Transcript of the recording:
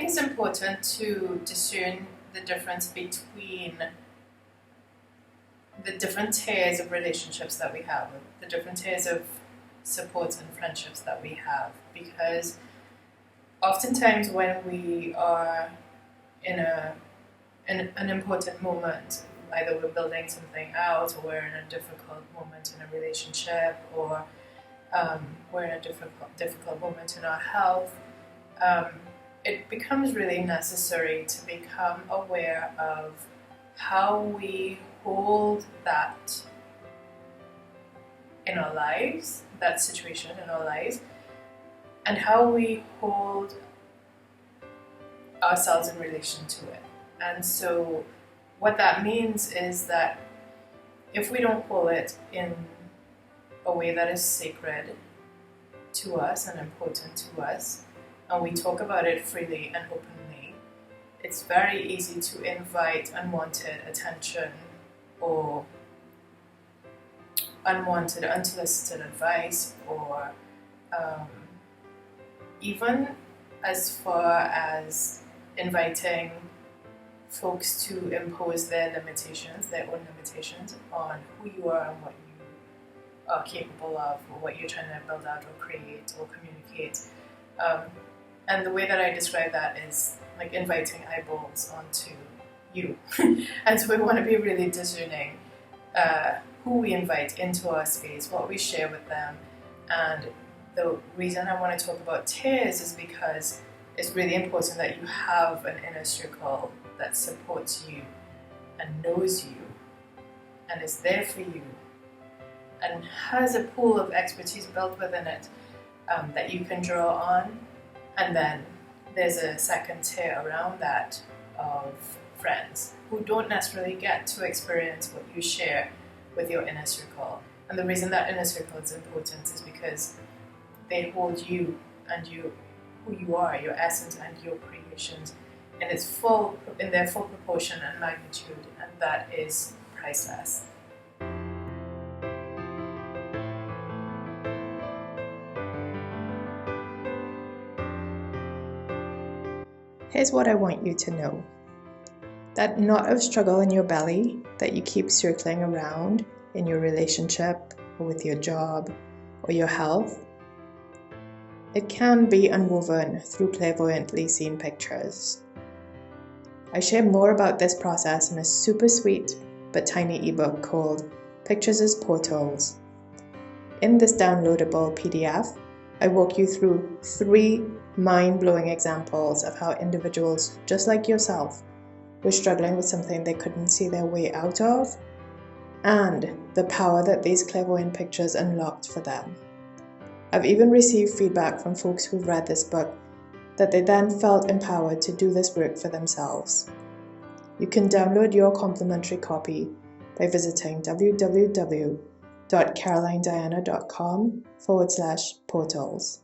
think it's important to discern the difference between the different tiers of relationships that we have, the different tiers of supports and friendships that we have, because oftentimes when we are in an important moment, either we're building something out, or we're in a difficult moment in a relationship, or we're in a difficult moment in our health, it becomes really necessary to become aware of how we hold that in our lives, that situation in our lives, and how we hold ourselves in relation to it. And so what that means is that if we don't hold it in a way that is sacred to us and important to us, and we talk about it freely and openly, it's very easy to invite unwanted attention or unwanted, unsolicited advice, or even as far as inviting folks to impose their own limitations on who you are and what you are capable of, or what you're trying to build out or create or communicate. And the way that I describe that is like inviting eyeballs onto you. And so we want to be really discerning who we invite into our space, what we share with them. And the reason I want to talk about tiers is because it's really important that you have an inner circle that supports you and knows you and is there for you and has a pool of expertise built within it that you can draw on. And then there's a second tier around that of friends who don't necessarily get to experience what you share with your inner circle. And the reason that inner circle is important is because they hold you and who you are, your essence and your creations in their full proportion and magnitude, and that is priceless. Here's what I want you to know. That knot of struggle in your belly that you keep circling around in your relationship or with your job or your health, it can be unwoven through clairvoyantly seen pictures. I share more about this process in a super sweet but tiny ebook called Pictures as Portals. In this downloadable PDF, I walk you through 3 mind-blowing examples of how individuals just like yourself were struggling with something they couldn't see their way out of, and the power that these clairvoyant pictures unlocked for them. I've even received feedback from folks who've read this book that they then felt empowered to do this work for themselves. You can download your complimentary copy by visiting www.carolinediana.com/portals.